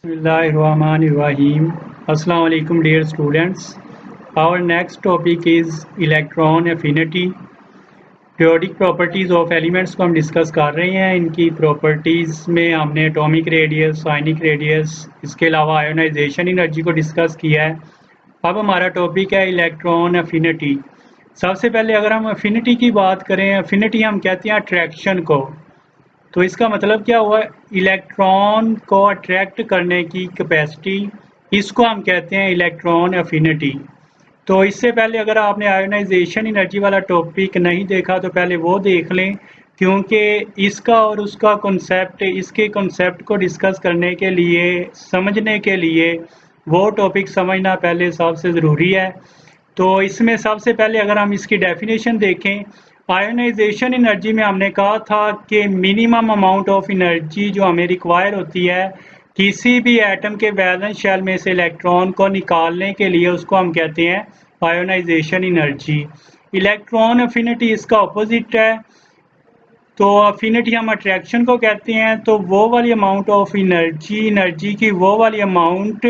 Bismillahirrahmanirrahim. Assalamu alaikum dear students. Our next topic is electron affinity. Periodic properties of elements को हम discuss कर रहे हैं। इनकी प्रॉपर्टीज़ में हमने एटॉमिक रेडियस, आयनिक रेडियस, इसके अलावा आयोनाइजेशन एनर्जी को डिस्कस किया है। अब हमारा टॉपिक है इलेक्ट्रॉन अफिनिटी। सबसे पहले अगर हम अफिनिटी की बात करें, अफिनिटी हम कहते हैं अट्रैक्शन को। तो इसका मतलब क्या हुआ, इलेक्ट्रॉन को अट्रैक्ट करने की कैपेसिटी, इसको हम कहते हैं इलेक्ट्रॉन अफिनिटी। तो इससे पहले अगर आपने आयोनाइजेशन एनर्जी वाला टॉपिक नहीं देखा तो पहले वो देख लें, क्योंकि इसका और उसका कॉन्सेप्ट, इसके कॉन्सेप्ट को डिस्कस करने के लिए, समझने के लिए वो टॉपिक समझना पहले सबसे ज़रूरी है। तो इसमें सबसे पहले अगर हम इसकी डेफिनेशन देखें, आयोनाइजेशन एनर्जी में हमने कहा था कि मिनिमम अमाउंट ऑफ एनर्जी जो हमें रिक्वायर होती है किसी भी एटम के वैलेंस शेल में से इलेक्ट्रॉन को निकालने के लिए, उसको हम कहते हैं आयोनाइजेशन एनर्जी। इलेक्ट्रॉन अफिनिटी इसका ऑपोजिट है। तो अफिनिटी हम अट्रैक्शन को कहते हैं। तो वो वाली अमाउंट ऑफ एनर्जी की वो वाली अमाउंट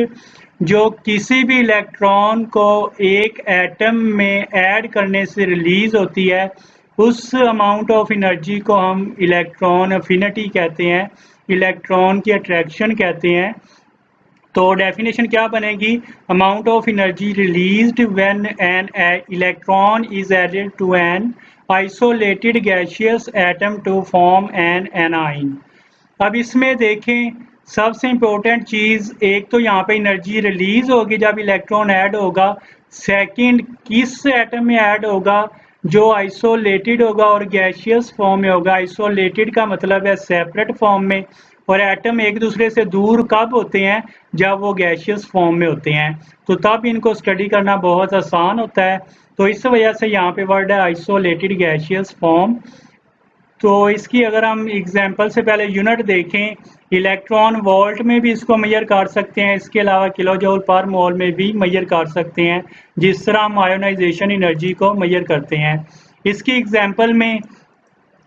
जो किसी भी इलेक्ट्रॉन को एक एटम में ऐड करने से रिलीज होती है, उस अमाउंट ऑफ एनर्जी को हम इलेक्ट्रॉन अफिनिटी कहते हैं, इलेक्ट्रॉन की अट्रैक्शन कहते हैं। तो डेफिनेशन क्या बनेगी, amount of energy released when an electron is added to an isolated gaseous atom to form an anion. अब इसमें देखें, सबसे इम्पोर्टेंट चीज़, एक तो यहाँ पे एनर्जी रिलीज होगी जब इलेक्ट्रॉन ऐड होगा। सेकंड, किस एटम में ऐड होगा, जो आइसोलेटेड होगा और गैसियस फॉर्म में होगा। आइसोलेटेड का मतलब है सेपरेट फॉर्म में, और एटम एक दूसरे से दूर कब होते हैं, जब वो गैसियस फॉर्म में होते हैं। तो तब इनको स्टडी करना बहुत आसान होता है। तो इस वजह से यहाँ पे वर्ड है आइसोलेटेड गैसियस फॉर्म। तो इसकी अगर हम एग्जांपल से पहले यूनिट देखें, इलेक्ट्रॉन वोल्ट में भी इसको मेजर कर सकते हैं, इसके अलावा किलो जूल पर मोल में भी मेजर कर सकते हैं, जिस तरह हम आयोनाइजेशन एनर्जी को मेजर करते हैं। इसकी एग्जांपल में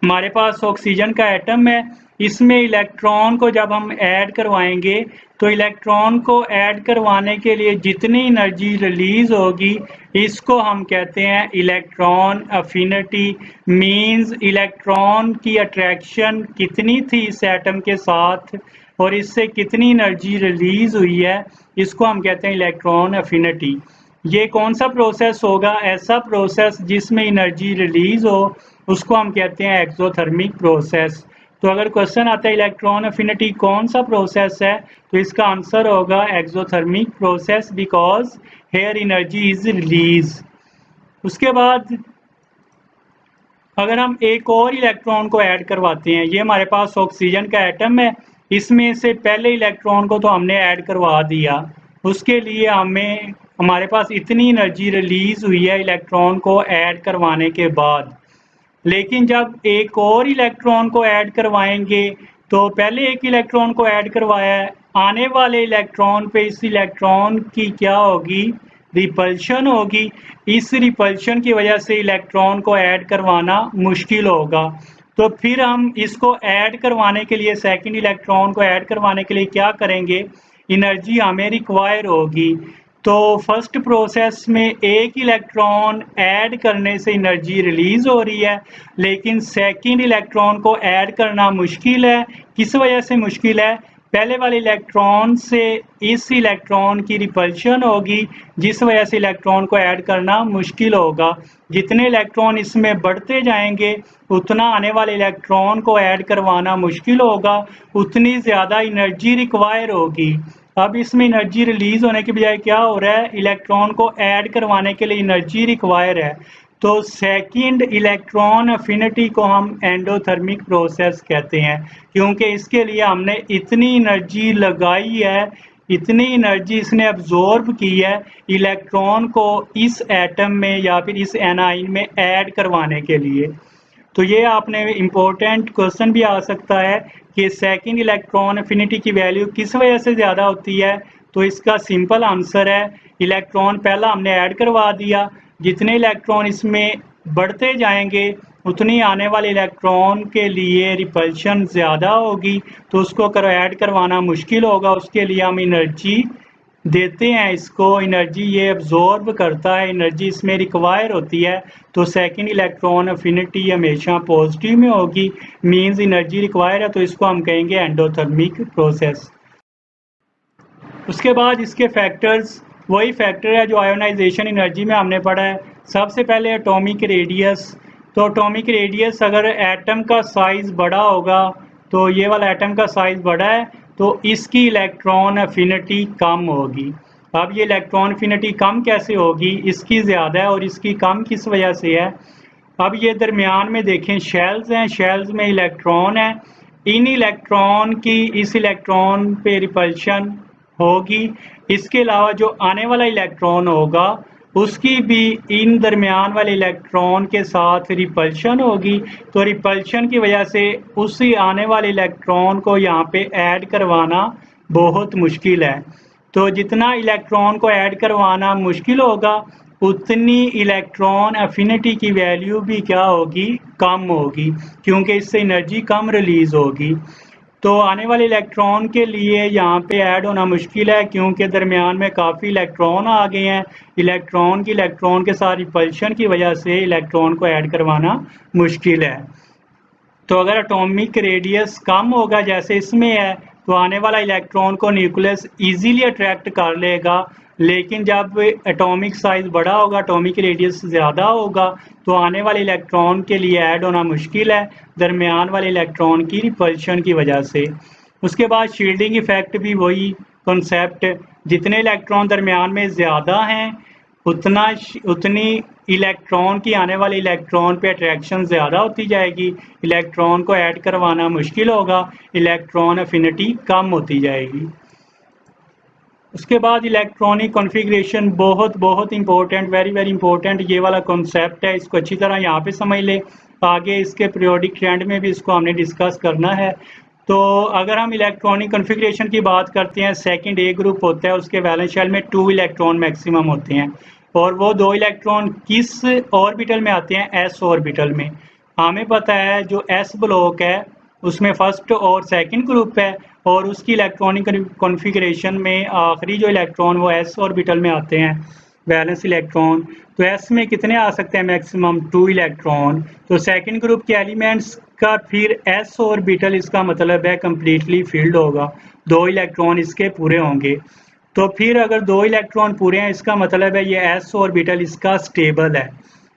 हमारे पास ऑक्सीजन का एटम है, इसमें इलेक्ट्रॉन को जब हम ऐड करवाएंगे तो इलेक्ट्रॉन को ऐड करवाने के लिए जितनी एनर्जी रिलीज होगी, इसको हम कहते हैं इलेक्ट्रॉन अफिनिटी। मींस इलेक्ट्रॉन की अट्रैक्शन कितनी थी इस एटम के साथ और इससे कितनी एनर्जी रिलीज हुई है, इसको हम कहते हैं इलेक्ट्रॉन अफिनिटी। ये कौन सा प्रोसेस होगा, ऐसा प्रोसेस जिसमें एनर्जी रिलीज हो, उसको हम कहते हैं एक्सोथर्मिक प्रोसेस। तो अगर क्वेश्चन आता है इलेक्ट्रॉन अफिनिटी कौन सा प्रोसेस है, तो इसका आंसर होगा exothermic process, because here energy is release. उसके बाद अगर हम एक और इलेक्ट्रॉन को ऐड करवाते हैं, ये हमारे पास ऑक्सीजन का एटम है, इसमें से पहले इलेक्ट्रॉन को तो हमने ऐड करवा दिया, उसके लिए हमारे पास इतनी एनर्जी रिलीज हुई है इलेक्ट्रॉन को ऐड करवाने के बाद। लेकिन जब एक और इलेक्ट्रॉन को ऐड करवाएंगे, तो पहले एक इलेक्ट्रॉन को ऐड करवाया है, आने वाले इलेक्ट्रॉन पे इस इलेक्ट्रॉन की क्या होगी, रिपल्शन होगी। इस रिपल्शन की वजह से इलेक्ट्रॉन को ऐड करवाना मुश्किल होगा। तो फिर हम इसको ऐड करवाने के लिए, सेकंड इलेक्ट्रॉन को ऐड करवाने के लिए क्या करेंगे, एनर्जी हमें रिक्वायर होगी। तो फर्स्ट प्रोसेस में एक इलेक्ट्रॉन ऐड करने से एनर्जी रिलीज हो रही है, लेकिन सेकंड इलेक्ट्रॉन को ऐड करना मुश्किल है। किस वजह से मुश्किल है, पहले वाले इलेक्ट्रॉन से इस इलेक्ट्रॉन की रिपल्शन होगी, जिस वजह से इलेक्ट्रॉन को ऐड करना मुश्किल होगा। जितने इलेक्ट्रॉन इसमें बढ़ते जाएंगे, उतना आने वाले इलेक्ट्रॉन को ऐड करवाना मुश्किल होगा, उतनी ज़्यादा एनर्जी रिक्वायर होगी। अब इसमें एनर्जी रिलीज होने की बजाय क्या हो रहा है, इलेक्ट्रॉन को ऐड करवाने के लिए एनर्जी रिक्वायर है। तो सेकंड इलेक्ट्रॉन अफिनिटी को हम एंडोथर्मिक प्रोसेस कहते हैं, क्योंकि इसके लिए हमने इतनी एनर्जी लगाई है, इतनी एनर्जी इसने अब्जॉर्ब की है इलेक्ट्रॉन को इस एटम में या फिर इस एनाइन में ऐड करवाने के लिए। तो ये आपने इम्पोर्टेंट क्वेश्चन भी आ सकता है कि सेकंड इलेक्ट्रॉन अफिनिटी की वैल्यू किस वजह से ज़्यादा होती है। तो इसका सिंपल आंसर है, इलेक्ट्रॉन पहला हमने ऐड करवा दिया, जितने इलेक्ट्रॉन इसमें बढ़ते जाएंगे उतनी आने वाले इलेक्ट्रॉन के लिए रिपल्शन ज़्यादा होगी, तो उसको ऐड करवाना मुश्किल होगा। उसके लिए हम एनर्जी देते हैं, इसको एनर्जी ये एब्जॉर्ब करता है, एनर्जी इसमें रिक्वायर होती है। तो सेकंड इलेक्ट्रॉन अफिनिटी हमेशा पॉजिटिव में होगी, मींस एनर्जी रिक्वायर है, तो इसको हम कहेंगे एंडोथर्मिक प्रोसेस। उसके बाद इसके फैक्टर्स वही फैक्टर है जो आयोनाइजेशन एनर्जी में हमने पढ़ा है। सबसे पहले एटॉमिक रेडियस। तो एटॉमिक रेडियस अगर एटम का साइज बड़ा होगा, तो ये वाला एटम का साइज बड़ा है, तो इसकी इलेक्ट्रॉन अफिनिटी कम होगी। अब ये इलेक्ट्रॉन अफिनिटी कम कैसे होगी, इसकी ज़्यादा है और इसकी कम किस वजह से है। अब ये दरमियान में देखें शेल्स हैं, शेल्स में इलेक्ट्रॉन है, इन इलेक्ट्रॉन की इस इलेक्ट्रॉन पे रिपल्शन होगी। इसके अलावा जो आने वाला इलेक्ट्रॉन होगा उसकी भी इन दरमियान वाले इलेक्ट्रॉन के साथ रिपल्शन होगी। तो रिपल्शन की वजह से उसी आने वाले इलेक्ट्रॉन को यहाँ पे ऐड करवाना बहुत मुश्किल है। तो जितना इलेक्ट्रॉन को ऐड करवाना मुश्किल होगा, उतनी इलेक्ट्रॉन अफिनिटी की वैल्यू भी क्या होगी, कम होगी, क्योंकि इससे एनर्जी कम रिलीज होगी। तो आने वाले इलेक्ट्रॉन के लिए यहाँ पे ऐड होना मुश्किल है, क्योंकि दरमियान में काफ़ी इलेक्ट्रॉन आ गए हैं। इलेक्ट्रॉन के साथ रिपल्शन की वजह से इलेक्ट्रॉन को ऐड करवाना मुश्किल है। तो अगर एटॉमिक रेडियस कम होगा जैसे इसमें है, तो आने वाला इलेक्ट्रॉन को न्यूक्लियस इजीली अट्रैक्ट कर लेगा। लेकिन जब एटॉमिक साइज बड़ा होगा, एटॉमिक रेडियस ज़्यादा होगा, तो आने वाले इलेक्ट्रॉन के लिए ऐड होना मुश्किल है दरमियान वाले इलेक्ट्रॉन की रिपल्शन की वजह से। उसके बाद शील्डिंग इफेक्ट भी वही कॉन्सेप्ट, जितने इलेक्ट्रॉन दरमियान में ज़्यादा हैं उतनी इलेक्ट्रॉन की आने वाले इलेक्ट्रॉन पे अट्रैक्शन ज़्यादा होती जाएगी, इलेक्ट्रॉन को ऐड करवाना मुश्किल होगा, इलेक्ट्रॉन अफिनिटी कम होती जाएगी। उसके बाद इलेक्ट्रॉनिक कॉन्फ़िगरेशन बहुत बहुत इंपॉर्टेंट, वेरी इंपॉर्टेंट ये वाला कॉन्सेप्ट है, इसको अच्छी तरह यहाँ पे समझ ले। आगे इसके पीरियोडिक ट्रेंड में भी इसको हमने डिस्कस करना है। तो अगर हम इलेक्ट्रॉनिक कॉन्फ़िगरेशन की बात करते हैं, सेकंड ए ग्रुप होता है, उसके वैलेंस शेल में 2 इलेक्ट्रॉन मैक्सिमम होते हैं, और वो 2 इलेक्ट्रॉन किस ऑर्बिटल में आते हैं, एस ऑर्बिटल में। हमें पता है जो एस ब्लॉक है उसमें फर्स्ट और सेकंड ग्रुप है, और उसकी इलेक्ट्रॉनिक कॉन्फ़िगरेशन में आखिरी जो इलेक्ट्रॉन वो एस ऑर्बिटल में आते हैं, वैलेंस इलेक्ट्रॉन। तो एस में कितने आ सकते हैं, मैक्सिमम 2 इलेक्ट्रॉन। तो सेकंड ग्रुप के एलिमेंट्स का फिर एस ऑर्बिटल, इसका मतलब है कम्प्लीटली फिल्ड होगा, 2 इलेक्ट्रॉन इसके पूरे होंगे। तो फिर अगर 2 इलेक्ट्रॉन पूरे हैं, इसका मतलब है ये एस ऑर्बिटल इसका स्टेबल है।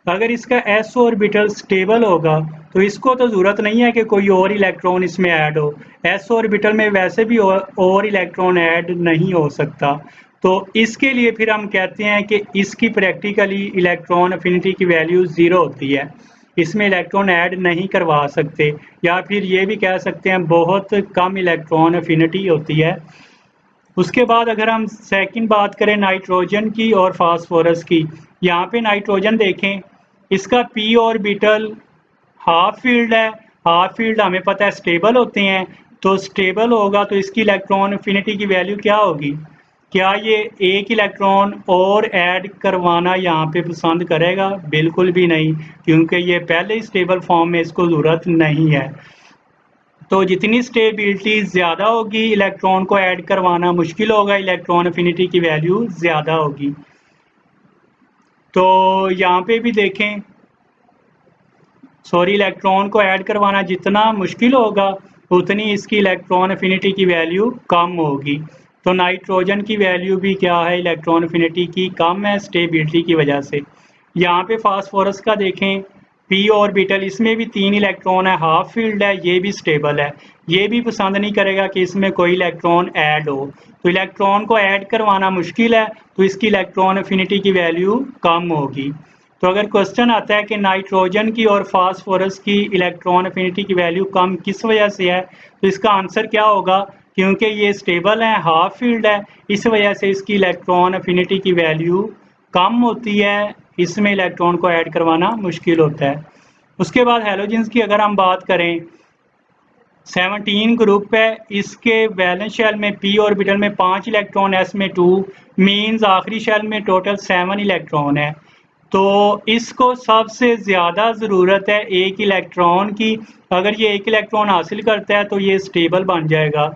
अगर इसका एस ऑर्बिटल स्टेबल होगा, तो इसको तो ज़रूरत नहीं है कि कोई और इलेक्ट्रॉन इसमें ऐड हो, एस ऑर्बिटल में वैसे भी और इलेक्ट्रॉन ऐड नहीं हो सकता। तो इसके लिए फिर हम कहते हैं कि इसकी प्रैक्टिकली इलेक्ट्रॉन अफिनिटी की वैल्यू 0 होती है, इसमें इलेक्ट्रॉन ऐड नहीं करवा सकते, या फिर ये भी कह सकते हैं बहुत कम इलेक्ट्रॉन अफिनिटी होती है। उसके बाद अगर हम सेकंड बात करें नाइट्रोजन की और फास्फोरस की, यहाँ पे नाइट्रोजन देखें, इसका पी ऑर्बिटल हाफ फील्ड है। हाफ फील्ड हमें पता है स्टेबल होते हैं, तो स्टेबल होगा तो इसकी इलेक्ट्रॉन अफिनिटी की वैल्यू क्या होगी। क्या ये एक इलेक्ट्रॉन और ऐड करवाना यहाँ पे पसंद करेगा, बिल्कुल भी नहीं, क्योंकि ये पहले ही स्टेबल फॉर्म में, इसको ज़रूरत नहीं है। तो जितनी स्टेबिलिटी ज़्यादा होगी, इलेक्ट्रॉन को ऐड करवाना मुश्किल होगा, इलेक्ट्रॉन अफिनिटी की वैल्यू ज़्यादा होगी। तो यहाँ पे भी देखें, इलेक्ट्रॉन को ऐड करवाना जितना मुश्किल होगा, उतनी इसकी इलेक्ट्रॉन अफिनिटी की वैल्यू कम होगी। तो नाइट्रोजन की वैल्यू भी क्या है, इलेक्ट्रॉन अफिनिटी की कम है स्टेबिलिटी की वजह से। यहाँ पे फास्फोरस का देखें, पी ऑर्बिटल, इसमें भी 3 इलेक्ट्रॉन है, हाफ फील्ड है, ये भी स्टेबल है, ये भी पसंद नहीं करेगा कि इसमें कोई इलेक्ट्रॉन ऐड हो, तो इलेक्ट्रॉन को ऐड करवाना मुश्किल है, तो इसकी इलेक्ट्रॉन अफिनिटी की वैल्यू कम होगी। तो अगर क्वेश्चन आता है कि नाइट्रोजन की और फास्फोरस की इलेक्ट्रॉन अफिनिटी की वैल्यू कम किस वजह से है, तो इसका आंसर क्या होगा, क्योंकि ये स्टेबल है, हाफ फील्ड है, इस वजह से इसकी इलेक्ट्रॉन अफिनिटी की वैल्यू कम होती है, इसमें इलेक्ट्रॉन को ऐड करवाना मुश्किल होता है। उसके बाद हैलोजेंस की अगर हम बात करें, 17 ग्रुप है, इसके वैलेंस शेल में पी ऑर्बिटल में 5 इलेक्ट्रॉन, एस में 2, मीन्स आखिरी शेल में टोटल 7 इलेक्ट्रॉन है। तो इसको सबसे ज़्यादा ज़रूरत है एक इलेक्ट्रॉन की। अगर ये एक इलेक्ट्रॉन हासिल करता है तो ये स्टेबल बन जाएगा।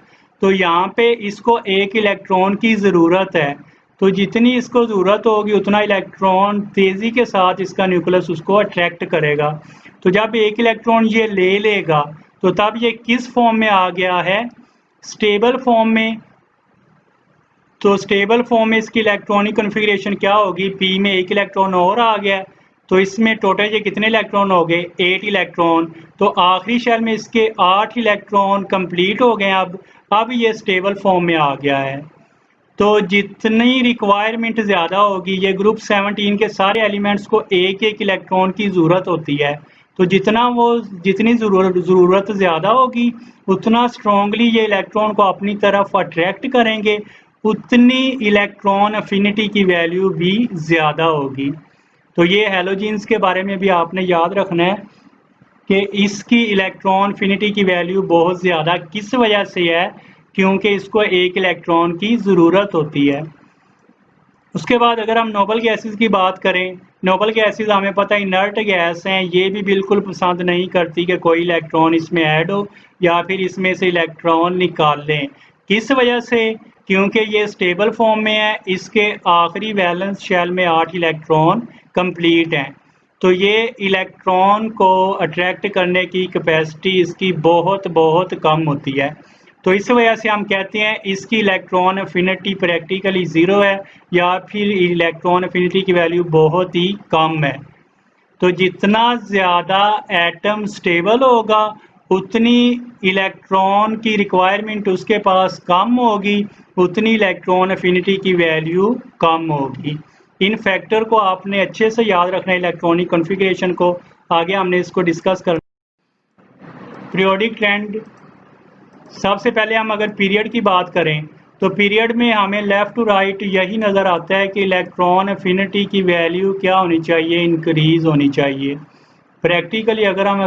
तो यहाँ पे इसको एक इलेक्ट्रॉन की ज़रूरत है, तो जितनी इसको ज़रूरत होगी उतना इलेक्ट्रॉन तेज़ी के साथ इसका न्यूक्लियस उसको अट्रैक्ट करेगा। तो जब एक इलेक्ट्रॉन ये ले लेगा तो तब ये किस फॉर्म में आ गया है, स्टेबल फॉर्म में। तो स्टेबल फॉर्म में इसकी इलेक्ट्रॉनिक कॉन्फ़िगरेशन क्या होगी, पी में एक इलेक्ट्रॉन और आ गया, तो इसमें टोटल ये कितने इलेक्ट्रॉन हो गए, 8 इलेक्ट्रॉन। तो आखिरी शेल में इसके 8 इलेक्ट्रॉन कंप्लीट हो गए। अब ये स्टेबल फॉर्म में आ गया है। तो जितनी रिक्वायरमेंट ज़्यादा होगी, ये ग्रुप 17 के सारे एलिमेंट्स को एक एक इलेक्ट्रॉन की ज़रूरत होती है, तो जितनी ज़रूरत ज़्यादा होगी उतना स्ट्रॉन्गली ये इलेक्ट्रॉन को अपनी तरफ अट्रैक्ट करेंगे, उतनी इलेक्ट्रॉन अफिनिटी की वैल्यू भी ज़्यादा होगी। तो ये हैलोजेंस के बारे में भी आपने याद रखना है कि इसकी इलेक्ट्रॉन अफिनिटी की वैल्यू बहुत ज़्यादा किस वजह से है, क्योंकि इसको एक इलेक्ट्रॉन की ज़रूरत होती है। उसके बाद अगर हम नोबल गैसेस की बात करें, नोबल गैसेस हमें पता है इनर्ट गैस हैं, ये भी बिल्कुल पसंद नहीं करती कि कोई इलेक्ट्रॉन इसमें ऐड हो या फिर इसमें से इलेक्ट्रॉन निकाल लें। किस वजह से, क्योंकि ये स्टेबल फॉर्म में है, इसके आखिरी वैलेंस शेल में 8 इलेक्ट्रॉन कंप्लीट हैं, तो ये इलेक्ट्रॉन को अट्रैक्ट करने की कैपेसिटी इसकी बहुत बहुत कम होती है। तो इस वजह से हम कहते हैं इसकी इलेक्ट्रॉन अफिनिटी प्रैक्टिकली ज़ीरो है, या फिर इलेक्ट्रॉन अफिनिटी की वैल्यू बहुत ही कम है। तो जितना ज़्यादा एटम स्टेबल होगा उतनी इलेक्ट्रॉन की रिक्वायरमेंट उसके पास कम होगी, उतनी इलेक्ट्रॉन अफिनिटी की वैल्यू कम होगी। इन फैक्टर को आपने अच्छे से याद रखना है, इलेक्ट्रॉनिक कॉन्फ़िगरेशन को। आगे हमने इसको डिस्कस करना। पीरियोडिक ट्रेंड, सबसे पहले हम अगर पीरियड की बात करें तो पीरियड में हमें लेफ़्ट टू राइट यही नज़र आता है कि इलेक्ट्रॉन अफिनिटी की वैल्यू क्या होनी चाहिए, इंक्रीज़ होनी चाहिए। प्रैक्टिकली अगर हम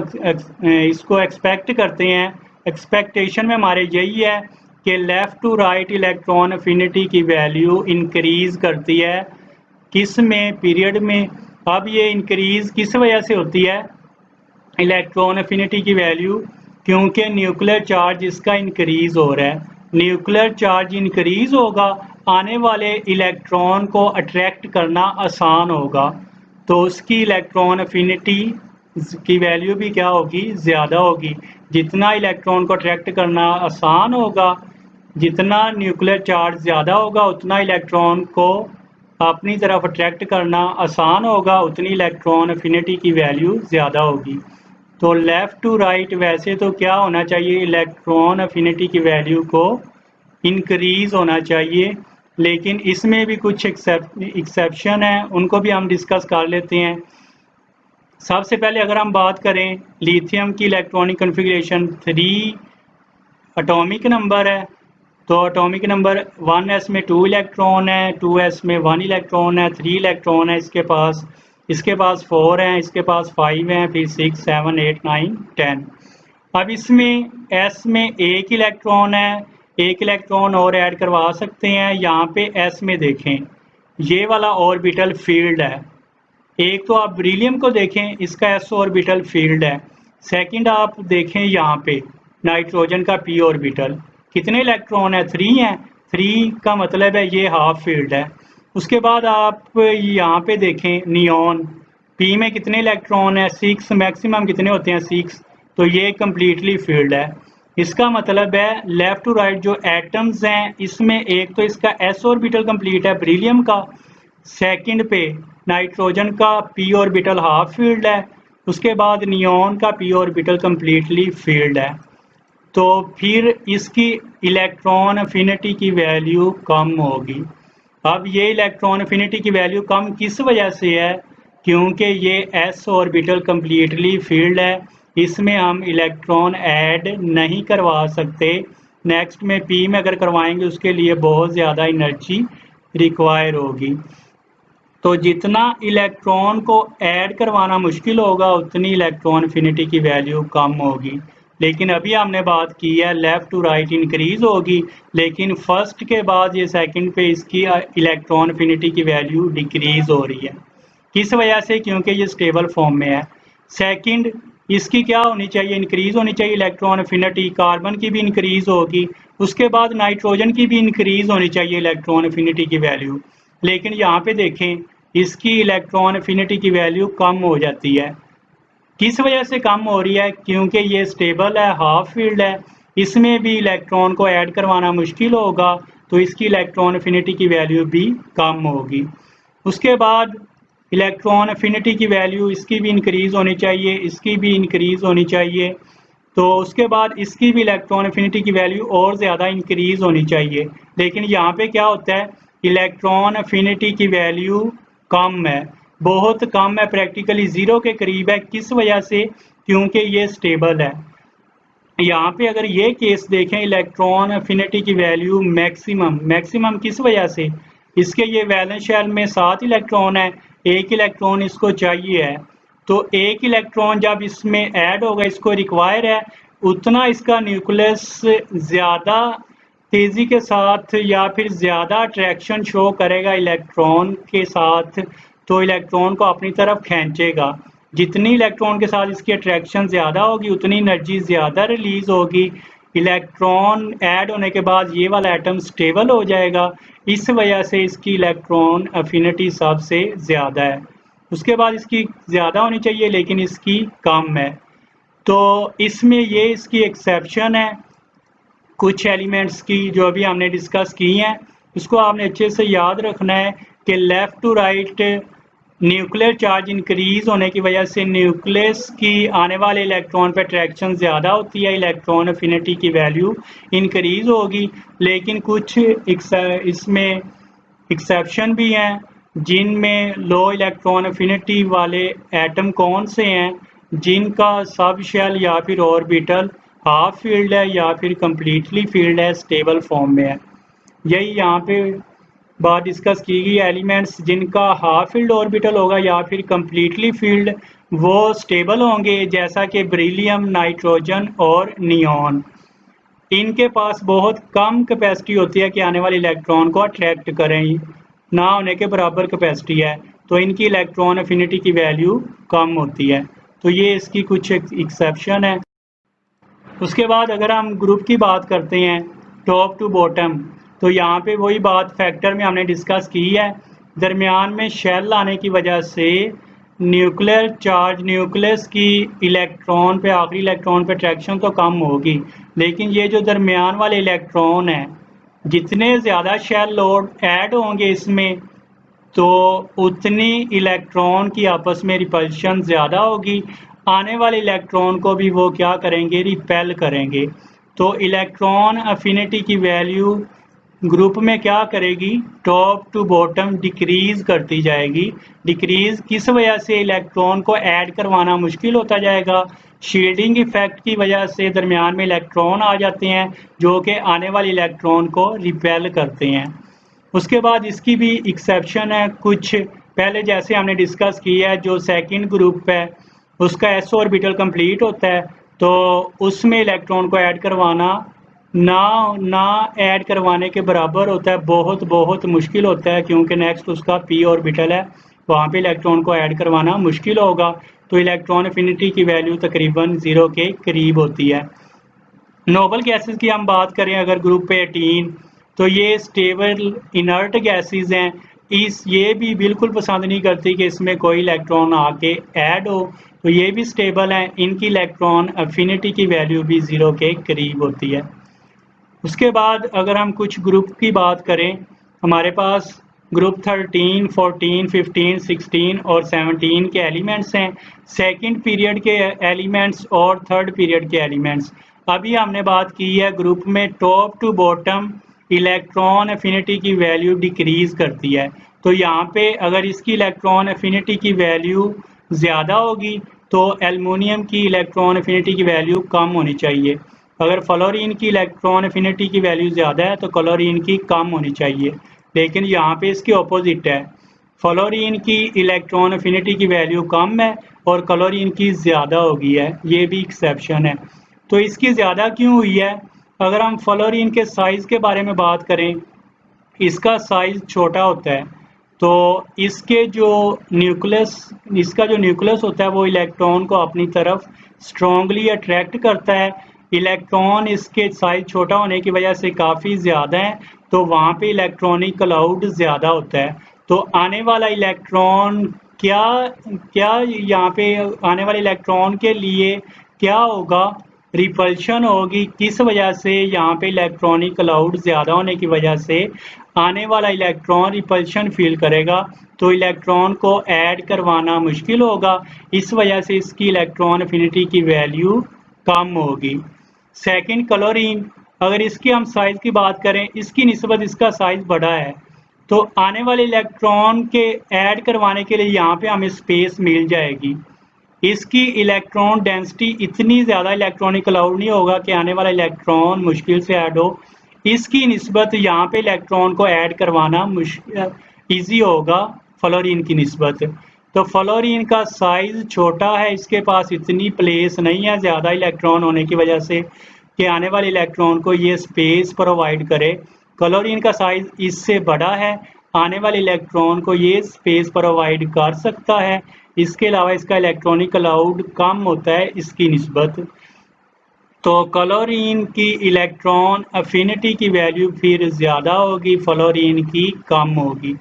इसको एक्सपेक्ट करते हैं, एक्सपेक्टेशन में हमारे यही है कि left to right electron affinity की वैल्यू इंक्रीज़ करती है। किस में, पीरियड में। अब ये इंक्रीज़ किस वजह से होती है इलेक्ट्रॉन अफिनिटी की वैल्यू, क्योंकि न्यूक्लियर चार्ज इसका इंक्रीज़ हो रहा है। न्यूक्लियर चार्ज इंक्रीज़ होगा, आने वाले इलेक्ट्रॉन को अट्रैक्ट करना आसान होगा, तो उसकी इलेक्ट्रॉन अफिनिटी की वैल्यू भी क्या होगी, ज़्यादा होगी। जितना इलेक्ट्रॉन को अट्रैक्ट करना आसान होगा, जितना न्यूक्लियर चार्ज ज़्यादा होगा, उतना इलेक्ट्रॉन को अपनी तरफ अट्रैक्ट करना आसान होगा, उतनी इलेक्ट्रॉन अफिनिटी की वैल्यू ज़्यादा होगी। तो लेफ़्ट टू राइट वैसे तो क्या होना चाहिए, इलेक्ट्रॉन अफिनिटी की वैल्यू को इंक्रीज़ होना चाहिए, लेकिन इसमें भी कुछ एक्सेप्शन है, उनको भी हम डिस्कस कर लेते हैं। सबसे पहले अगर हम बात करें लिथियम की इलेक्ट्रॉनिक कॉन्फ़िगरेशन, 3 एटॉमिक नंबर है, तो एटॉमिक नंबर 1s में 2 इलेक्ट्रॉन है, 2s में 1 इलेक्ट्रॉन है, 3 इलेक्ट्रॉन है इसके पास 4 हैं, इसके पास 5 हैं, फिर 6 7 8 9 10। अब इसमें s में 1 इलेक्ट्रॉन है, 1 इलेक्ट्रॉन और ऐड करवा सकते हैं। यहाँ पे s में देखें, ये वाला ऑर्बिटल फील्ड है। एक तो आप बेरिलियम को देखें, इसका s ऑर्बिटल फील्ड है। सेकंड आप देखें यहाँ पे नाइट्रोजन का p ऑर्बिटल, कितने इलेक्ट्रॉन है, 3 हैं। 3 का मतलब है ये हाफ फील्ड है। उसके बाद आप यहाँ पे देखें नियॉन, p में कितने इलेक्ट्रॉन है, 6, मैक्सिमम कितने होते हैं, 6, तो ये कम्प्लीटली फील्ड है। इसका मतलब है लेफ़्ट टू राइट जो एटम्स हैं, इसमें एक तो इसका s ऑर्बिटल कंप्लीट है बेरिलियम का, सेकंड पे नाइट्रोजन का p ऑर्बिटल हाफ फील्ड है, उसके बाद नियॉन का p ऑर्बिटल कम्प्लीटली फील्ड है। तो फिर इसकी इलेक्ट्रॉन अफिनिटी की वैल्यू कम होगी। अब ये इलेक्ट्रॉन अफिनिटी की वैल्यू कम किस वजह से है, क्योंकि ये s ऑर्बिटल कम्प्लीटली फील्ड है, इसमें हम इलेक्ट्रॉन ऐड नहीं करवा सकते। नेक्स्ट में p में अगर करवाएंगे उसके लिए बहुत ज़्यादा एनर्जी रिक्वायर होगी। तो जितना इलेक्ट्रॉन को ऐड करवाना मुश्किल होगा, उतनी इलेक्ट्रॉन अफिनिटी की वैल्यू कम होगी। लेकिन अभी हमने बात की है लेफ़्ट टू राइट इंक्रीज़ होगी, लेकिन फर्स्ट के बाद ये सेकंड पे इसकी इलेक्ट्रॉन अफिनिटी की वैल्यू डिक्रीज़ हो रही है। किस वजह से? क्योंकि ये स्टेबल फॉर्म में है। सेकंड, इसकी क्या होनी चाहिए? इंक्रीज होनी चाहिए इलेक्ट्रॉन एफिनिटी, कार्बन की भी इंक्रीज होगी। उसके बाद नाइट्रोजन की भी इंक्रीज होनी चाहिए इलेक्ट्रॉन एफिनिटी की वैल्यू। लेकिन यहाँ पे देखें, इसकी इलेक्ट्रॉन एफिनिटी की वैल्यू कम हो जाती है। किस वजह से कम हो रही है? क्योंकि ये स्टेबल है, हाफ फील्ड है, इसमें भी इलेक्ट्रॉन को ऐड करवाना मुश्किल होगा, तो इसकी इलेक्ट्रॉन एफिनिटी की वैल्यू भी कम होगी। उसके बाद इलेक्ट्रॉन एफिनिटी की वैल्यू इसकी भी इंक्रीज होनी चाहिए, इसकी भी इंक्रीज होनी चाहिए। तो उसके बाद इसकी भी इलेक्ट्रॉन एफिनिटी की वैल्यू और ज़्यादा इंक्रीज होनी चाहिए। लेकिन यहाँ पे क्या होता है, इलेक्ट्रॉन एफिनिटी की वैल्यू कम है, बहुत कम है, प्रैक्टिकली ज़ीरो के करीब है। किस वजह से? क्योंकि ये स्टेबल है। यहाँ पे अगर ये केस देखें, इलेक्ट्रॉन एफिनिटी की वैल्यू मैक्सिमम किस वजह से? इसके ये वैलेंस शेल में 7 इलेक्ट्रॉन है, एक इलेक्ट्रॉन इसको चाहिए है। तो एक इलेक्ट्रॉन जब इसमें ऐड होगा, इसको रिक्वायर है, उतना इसका न्यूक्लियस ज़्यादा तेज़ी के साथ या फिर ज़्यादा अट्रैक्शन शो करेगा इलेक्ट्रॉन के साथ, तो इलेक्ट्रॉन को अपनी तरफ खींचेगा। जितनी इलेक्ट्रॉन के साथ इसकी अट्रैक्शन ज़्यादा होगी, उतनी एनर्जी ज़्यादा रिलीज होगी। इलेक्ट्रॉन ऐड होने के बाद ये वाला एटम स्टेबल हो जाएगा, इस वजह से इसकी इलेक्ट्रॉन एफिनिटी सबसे ज़्यादा है। उसके बाद इसकी ज़्यादा होनी चाहिए, लेकिन इसकी कम है। तो इसमें ये इसकी एक्सेप्शन है कुछ एलिमेंट्स की, जो अभी हमने डिस्कस की हैं। उसको आपने अच्छे से याद रखना है कि left to right nuclear charge increase होने की वजह से न्यूक्लियस की आने वाले इलेक्ट्रॉन पर अट्रैक्शन ज़्यादा होती है, इलेक्ट्रॉन एफिनिटी की वैल्यू इंक्रीज होगी। लेकिन कुछ इसमें एक्सेप्शन भी हैं, जिनमें लो इलेक्ट्रॉन एफिनिटी वाले एटम कौन से हैं? जिनका सब शेल या फिर ऑर्बिटल हाफ फील्ड है या फिर कंप्लीटली फील्ड है, स्टेबल फॉर्म में है। यही यहाँ पे बात डिस्कस की गई। एलिमेंट्स जिनका हाफ फील्ड ऑर्बिटल होगा या फिर कंप्लीटली फील्ड, वो स्टेबल होंगे, जैसा कि बेरिलियम, नाइट्रोजन और नियॉन। इनके पास बहुत कम कैपेसिटी होती है कि आने वाले इलेक्ट्रॉन को अट्रैक्ट करें, ना होने के बराबर कैपेसिटी है, तो इनकी इलेक्ट्रॉन एफिनिटी की वैल्यू कम होती है। तो ये इसकी कुछ एक्सेप्शन है। उसके बाद अगर हम ग्रुप की बात करते हैं, टॉप टू बॉटम, तो यहाँ पे वही बात फैक्टर में हमने डिस्कस की है। दरमियान में शेल आने की वजह से न्यूक्लियर चार्ज, न्यूक्लियस की इलेक्ट्रॉन पे, आखिरी इलेक्ट्रॉन पे अट्रैक्शन तो कम होगी, लेकिन ये जो दरमियान वाले इलेक्ट्रॉन हैं, जितने ज़्यादा शेल लोड ऐड होंगे इसमें, तो उतनी इलेक्ट्रॉन की आपस में रिपल्शन ज़्यादा होगी। आने वाले इलेक्ट्रॉन को भी वो क्या करेंगे? रिपेल करेंगे। तो इलेक्ट्रॉन अफिनिटी की वैल्यू ग्रुप में क्या करेगी? टॉप टू बॉटम डिक्रीज करती जाएगी। डिक्रीज किस वजह से? इलेक्ट्रॉन को ऐड करवाना मुश्किल होता जाएगा। शील्डिंग इफेक्ट की वजह से दरमियान में इलेक्ट्रॉन आ जाते हैं, जो कि आने वाले इलेक्ट्रॉन को रिपेल करते हैं। उसके बाद इसकी भी एक्सेप्शन है कुछ, पहले जैसे हमने डिस्कस किया है, जो सेकंड ग्रुप है उसका s ऑर्बिटल कंप्लीट होता है, तो उसमें इलेक्ट्रॉन को ऐड करवाना ना ऐड करवाने के बराबर होता है, बहुत बहुत मुश्किल होता है, क्योंकि नेक्स्ट उसका p ऑर्बिटल है, वहाँ पे इलेक्ट्रॉन को ऐड करवाना मुश्किल होगा। तो इलेक्ट्रॉन एफिनिटी की वैल्यू तकरीबन 0 के करीब होती है। नोबल गैसेस की हम बात करें अगर ग्रुप 18, तो ये स्टेबल इनर्ट गैसेस हैं। ये भी बिल्कुल पसंद नहीं करती कि इसमें कोई इलेक्ट्रॉन आके ऐड हो, तो ये भी स्टेबल हैं। इनकी इलेक्ट्रॉन अफिनिटी की वैल्यू भी 0 के करीब होती है। उसके बाद अगर हम कुछ ग्रुप की बात करें, हमारे पास ग्रुप 13, 14, 15, 16 और 17 के एलिमेंट्स हैं, सेकंड पीरियड के एलिमेंट्स और थर्ड पीरियड के एलिमेंट्स। अभी हमने बात की है ग्रुप में top to bottom electron affinity की वैल्यू डिक्रीज करती है। तो यहाँ पे अगर इसकी इलेक्ट्रॉन एफिनिटी की वैल्यू ज़्यादा होगी, तो एल्युमिनियम की इलेक्ट्रॉन एफिनिटी की वैल्यू कम होनी चाहिए। अगर फ्लोरीन की इलेक्ट्रॉन एफिनिटी की वैल्यू ज़्यादा है, तो क्लोरीन की कम होनी चाहिए। लेकिन यहाँ पे इसके ऑपोजिट है, फ्लोरीन की इलेक्ट्रॉन एफिनिटी की वैल्यू कम है और क्लोरीन की ज़्यादा हो गई है, ये भी एक्सेप्शन है। तो इसकी ज़्यादा क्यों हुई है? अगर हम फ्लोरीन के साइज़ के बारे में बात करें, इसका साइज़ छोटा होता है, तो इसका जो न्यूक्लियस होता है वो इलेक्ट्रॉन को अपनी तरफ स्ट्रॉन्गली अट्रैक्ट करता है। इलेक्ट्रॉन इसके साइज छोटा होने की वजह से काफ़ी ज़्यादा है, तो वहाँ पे इलेक्ट्रॉनिक क्लाउड ज़्यादा होता है। तो आने वाला इलेक्ट्रॉन क्या यहाँ पे आने वाले इलेक्ट्रॉन के लिए क्या होगा, रिपल्शन होगी। किस वजह से, यहाँ पे इलेक्ट्रॉनिक क्लाउड ज़्यादा होने की वजह से आने वाला इलेक्ट्रॉन रिपल्शन फील करेगा, तो इलेक्ट्रॉन को ऐड करवाना मुश्किल होगा। इस वजह से इसकी इलेक्ट्रॉन एफिनिटी की वैल्यू कम होगी। सेकंड, क्लोरीन, अगर इसकी हम साइज़ की बात करें, इसकी निस्बत इसका साइज़ बड़ा है, तो आने वाले इलेक्ट्रॉन के ऐड करवाने के लिए यहाँ पे हमें स्पेस मिल जाएगी। इसकी इलेक्ट्रॉन डेंसिटी इतनी ज़्यादा इलेक्ट्रॉनिक क्लाउड नहीं होगा कि आने वाला इलेक्ट्रॉन मुश्किल से ऐड हो। इसकी निस्बत यहाँ पे इलेक्ट्रॉन को ऐड करवाना ईजी होगा फ्लोरीन की निस्बत। तो फ्लोरीन का साइज़ छोटा है, इसके पास इतनी प्लेस नहीं है ज़्यादा इलेक्ट्रॉन होने की वजह से कि आने वाले इलेक्ट्रॉन को ये स्पेस प्रोवाइड करे। क्लोरीन का साइज़ इससे बड़ा है, आने वाले इलेक्ट्रॉन को ये स्पेस प्रोवाइड कर सकता है। इसके अलावा इसका इलेक्ट्रॉनिक क्लाउड कम होता है इसकी निस्बत। तो क्लोरीन की इलेक्ट्रॉन एफिनिटी की वैल्यू फिर ज़्यादा होगी, फ्लोरीन की कम होगी।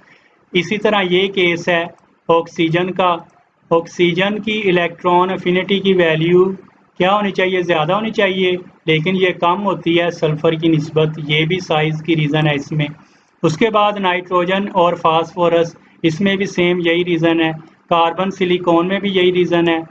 इसी तरह ये केस है ऑक्सीजन का। ऑक्सीजन की इलेक्ट्रॉन एफिनिटी की वैल्यू क्या होनी चाहिए, ज़्यादा होनी चाहिए, लेकिन ये कम होती है सल्फ़र की निस्बत। ये भी साइज़ की रीज़न है इसमें। उसके बाद नाइट्रोजन और फास्फोरस, इसमें भी सेम यही रीज़न है। कार्बन सिलिकॉन में भी यही रीज़न है।